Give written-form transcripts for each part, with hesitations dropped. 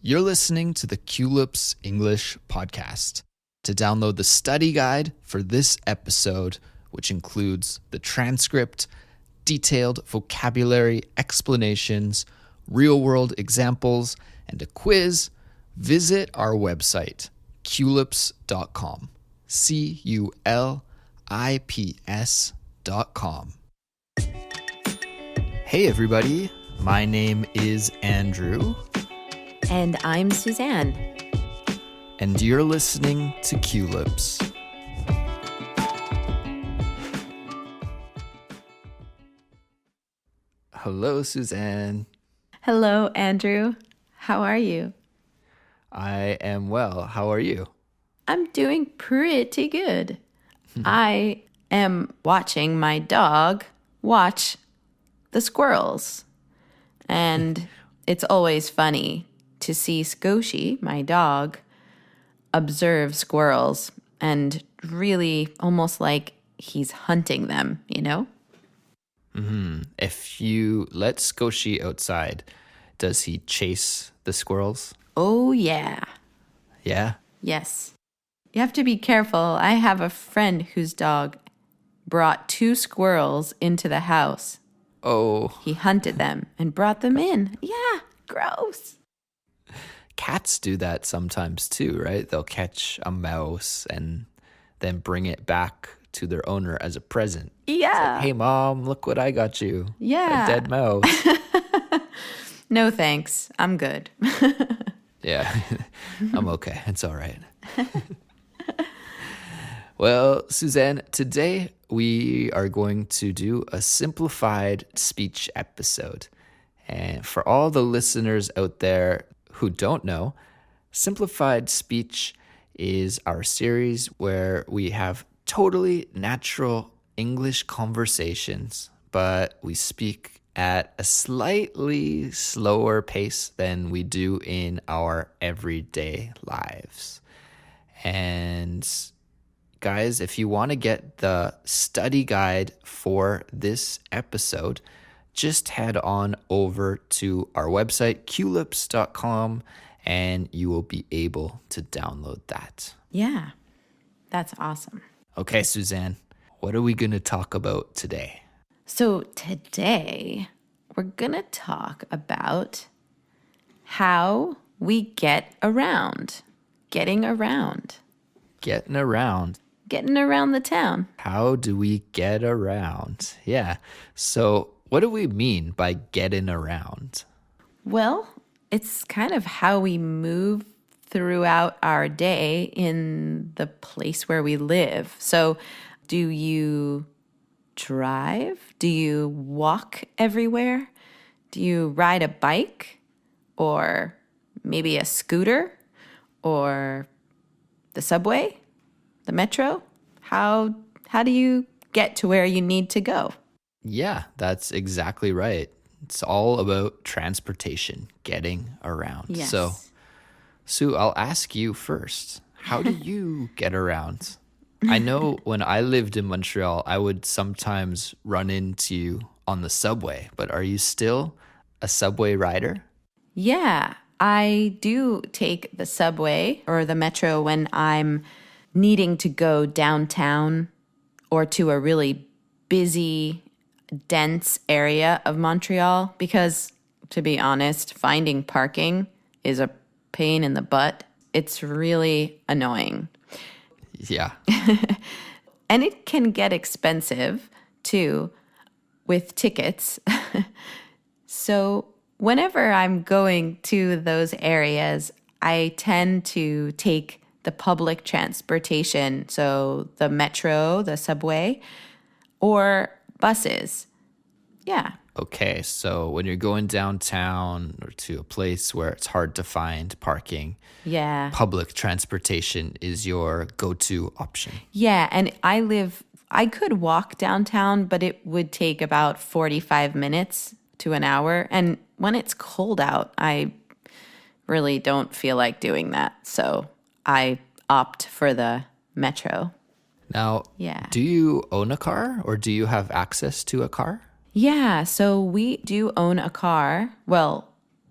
You're listening to the Culips English Podcast. To download the study guide for this episode, which includes the transcript, detailed vocabulary explanations, real-world examples, and a quiz, visit our website, culips.com. CULIPS.com. Hey everybody, my name is Andrew. And I'm Suzanne. And you're listening to Culips. Hello, Suzanne. Hello, Andrew. How are you? I am well. How are you? I'm doing pretty good. I am watching my dog watch the squirrels. And it's always funny to see Squishy, my dog, observe squirrels and really almost like he's hunting them, you know? Mm-hmm. If you let Squishy outside, does he chase the squirrels? Oh, yeah. Yeah? Yes. You have to be careful. I have a friend whose dog brought 2 squirrels into the house. Oh. He hunted them and brought them in. Yeah, gross. Cats do that sometimes too, right? They'll catch a mouse and then bring it back to their owner as a present. Yeah. It's like, hey, Mom, look what I got you. Yeah. A dead mouse. No, thanks. I'm good. Yeah, I'm okay. It's all right. Well, Suzanne, today we are going to do a simplified speech episode. And for all the listeners out there who don't know, Simplified Speech is our series where we have totally natural English conversations, but we speak at a slightly slower pace than we do in our everyday lives. And guys, if you want to get the study guide for this episode, just head on over to our website, culips.com, and you will be able to download that. Yeah, that's awesome. Okay, Suzanne, what are we going to talk about today? So today, we're going to talk about how we get around. Getting around. Getting around. Getting around the town. How do we get around? Yeah. So what do we mean by getting around? Well, it's kind of how we move throughout our day in the place where we live. So do you drive? Do you walk everywhere? Do you ride a bike? Or maybe a scooter? Or the subway? The metro? How do you get to where you need to go? Yeah, that's exactly right. It's all about transportation, getting around. Yes. So, Sue, I'll ask you first. How do you get around? I know when I lived in Montreal, I would sometimes run into you on the subway, but are you still a subway rider? Yeah, I do take the subway or the metro when I'm needing to go downtown or to a really busy, dense area of Montreal because, to be honest, finding parking is a pain in the butt. It's really annoying. Yeah. And it can get expensive, too, with tickets. So whenever I'm going to those areas, I tend to take the public transportation, so the metro, the subway, or buses. Yeah. Okay, so when you're going downtown or to a place where it's hard to find parking, Yeah. public transportation is your go-to option. Yeah, and I could walk downtown, but it would take about 45 minutes to an hour. And when it's cold out, I really don't feel like doing that. So I opt for the metro. Now, Yeah. do you own a car or do you have access to a car? Yeah, so we do own a car. Well,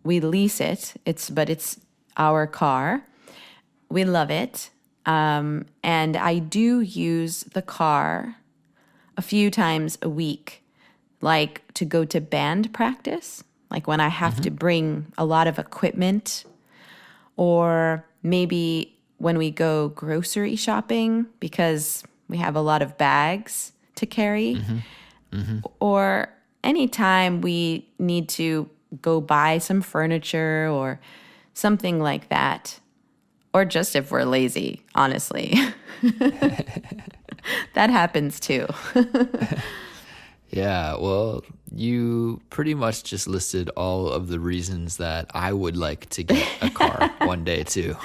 we lease it. But it's our car. We love it. And I do use the car a few times a week, like to go to band practice, like when I have to bring a lot of equipment, or maybe when we go grocery shopping because we have a lot of bags to carry, or anytime we need to go buy some furniture or something like that, or just if we're lazy, honestly. That happens too. Yeah, well, you pretty much just listed all of the reasons that I would like to get a car one day too.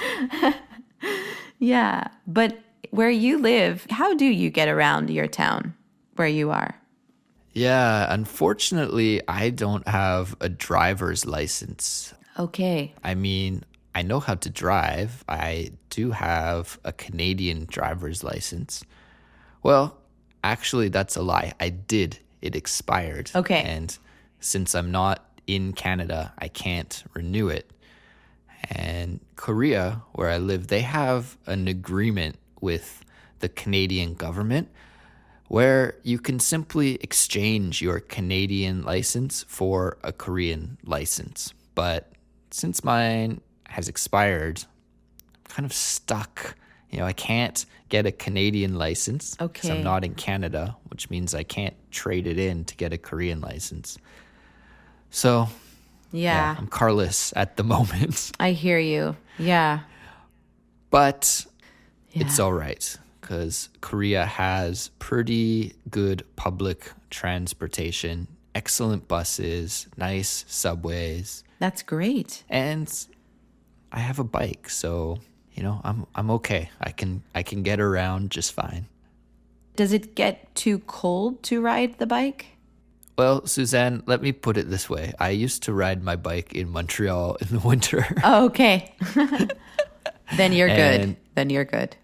Yeah, but where you live, how do you get around your town where you are? Yeah, unfortunately, I don't have a driver's license. Okay. I mean, I know how to drive. I do have a Canadian driver's license. Well, actually, that's a lie. I did. It expired. Okay. And since I'm not in Canada, I can't renew it. And Korea, where I live, they have an agreement with the Canadian government where you can simply exchange your Canadian license for a Korean license. But since mine has expired, I'm kind of stuck. I can't get a Canadian license because I'm Okay. not in Canada, which means I can't trade it in to get a Korean license. So, yeah, Yeah, I'm carless at the moment. I hear you. Yeah. But Yeah. it's all right because Korea has pretty good public transportation, excellent buses, nice subways, That's great. and I have a bike, so I'm okay. I can get around just fine. Does it get too cold to ride the bike? Well, Suzanne, let me put it this way. I used to ride my bike in Montreal in the winter. Oh, okay. Then you're good. And Then you're good.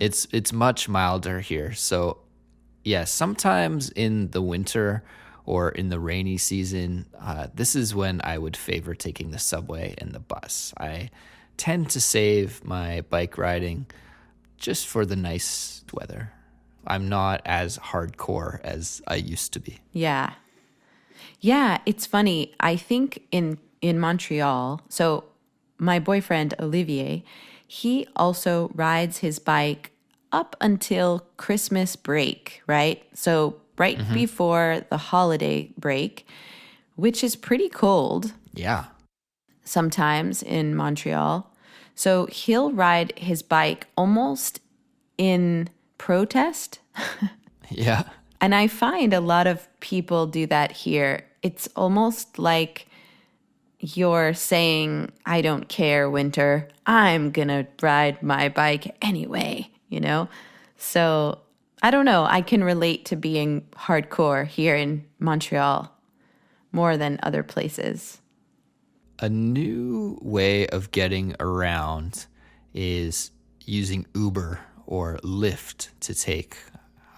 it's much milder here. So, yeah, sometimes in the winter or in the rainy season, this is when I would favor taking the subway and the bus. I tend to save my bike riding just for the nice weather. I'm not as hardcore as I used to be. Yeah. Yeah, it's funny. I think in Montreal, so my boyfriend Olivier, he also rides his bike up until Christmas break, right? So right before the holiday break, which is pretty cold Yeah. sometimes in Montreal. So he'll ride his bike almost in protest. Yeah. And I find a lot of people do that here. It's almost like you're saying, I don't care, winter. I'm going to ride my bike anyway, So I don't know. I can relate to being hardcore here in Montreal more than other places. A new way of getting around is using Uber or Lyft to take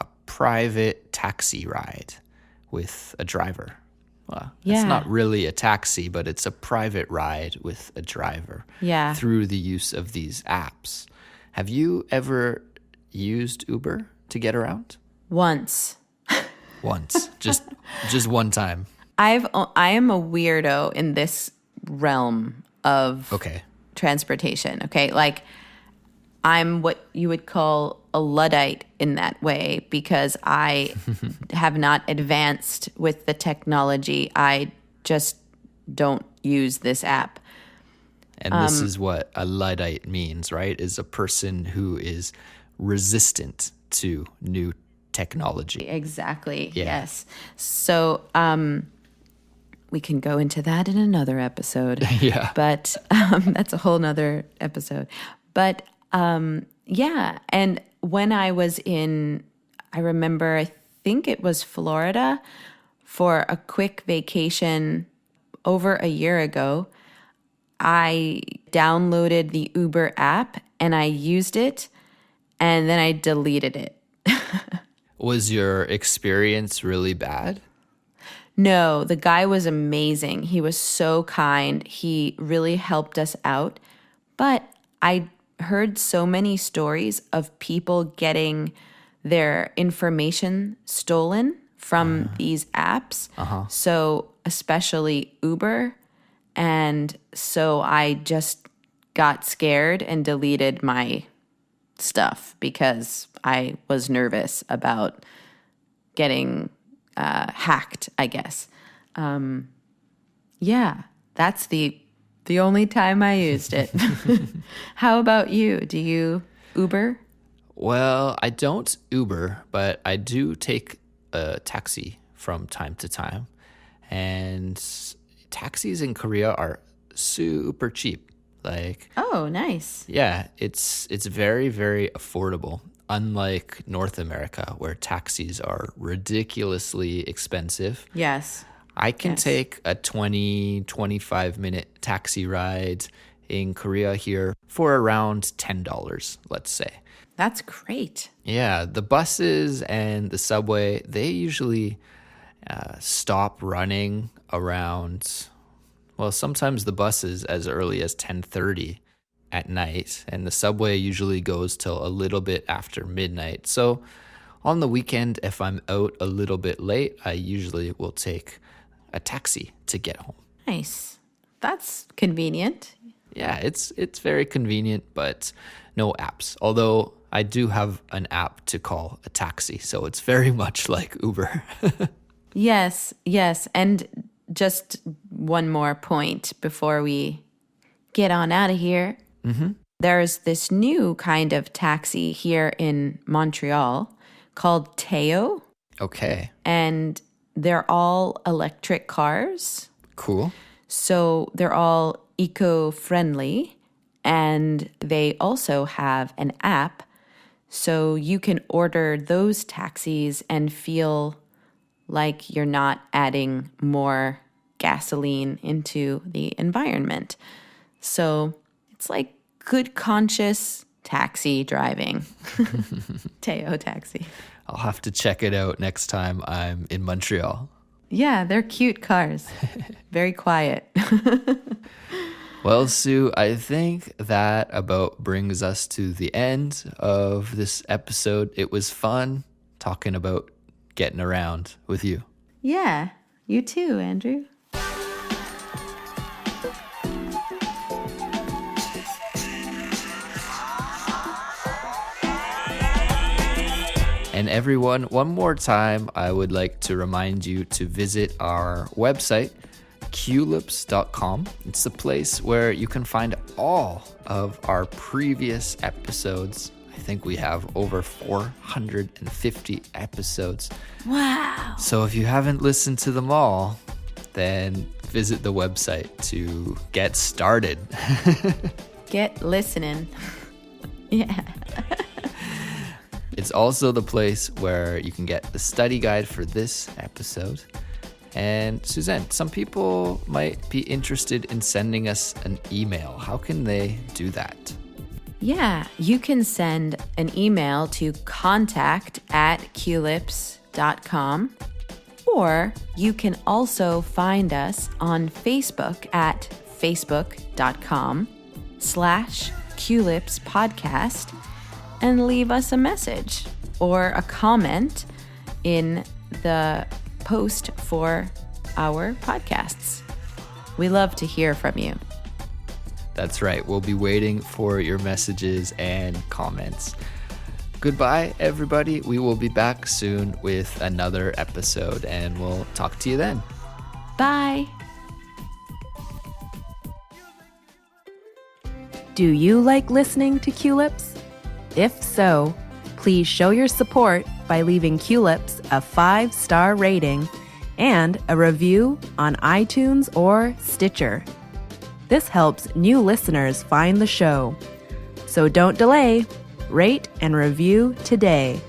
a private taxi ride with a driver. Well, Yeah. it's not really a taxi, but it's a private ride with a driver Yeah. through the use of these apps. Have you ever used Uber to get around? Once. Once, just one time. I am a weirdo in this realm of Okay. transportation. Okay. Like I'm what you would call a Luddite in that way because I have not advanced with the technology. I just don't use this app. And this is what a Luddite means, right? Is a person who is resistant to new technology. Exactly. Yeah. Yes. So we can go into that in another episode. Yeah. But that's a whole nother episode. But yeah. And when I was I remember, I think it was Florida for a quick vacation over a year ago, I downloaded the Uber app and I used it and then I deleted it. Was your experience really bad? No, the guy was amazing. He was so kind. He really helped us out But I heard so many stories of people getting their information stolen from these apps. So especially Uber. And so I just got scared and deleted my stuff because I was nervous about getting hacked, I guess. Yeah, that's the only time I used it. How about you? Do you Uber? Well, I don't Uber, but I do take a taxi from time to time. And taxis in Korea are super cheap. Like, Oh, nice. yeah, it's very, very affordable. Unlike North America, where taxis are ridiculously expensive. Yes. I can Yes. take a 25-minute taxi ride in Korea here for around $10, let's say. That's great. Yeah, the buses and the subway, they usually stop running around, well, sometimes the buses as early as 10:30 at night, and the subway usually goes till a little bit after midnight. So on the weekend, if I'm out a little bit late, I usually will take a taxi to get home. Nice. That's convenient. Yeah, it's very convenient, but no apps. Although I do have an app to call a taxi, so it's very much like Uber. Yes, yes. And just one more point before we get on out of here. There's this new kind of taxi here in Montreal called Teo, Okay, and they're all electric cars. cool. So they're all eco-friendly, and they also have an app. So you can order those taxis and feel like you're not adding more gasoline into the environment. So it's like good conscious taxi driving. Teo taxi. I'll have to check it out next time I'm in Montreal. Yeah, they're cute cars. Very quiet. Well, Sue, I think that about brings us to the end of this episode. It was fun talking about getting around with you. Yeah, you too, Andrew. And everyone, one more time, I would like to remind you to visit our website, culips.com. It's the place where you can find all of our previous episodes. I think we have over 450 episodes. Wow. So if you haven't listened to them all, then visit the website to get started. Get listening. Yeah. It's also the place where you can get the study guide for this episode. And Suzanne, some people might be interested in sending us an email. How can they do that? Yeah, you can send an email to contact@culips.com, or you can also find us on Facebook at facebook.com/culipspodcast and leave us a message or a comment in the post for our podcasts. We love to hear from you. That's right. We'll be waiting for your messages and comments. Goodbye, everybody. We will be back soon with another episode, and we'll talk to you then. Bye. Do you like listening to Culips? If so, please show your support by leaving Culips a 5-star rating and a review on iTunes or Stitcher. This helps new listeners find the show. So don't delay. Rate and review today.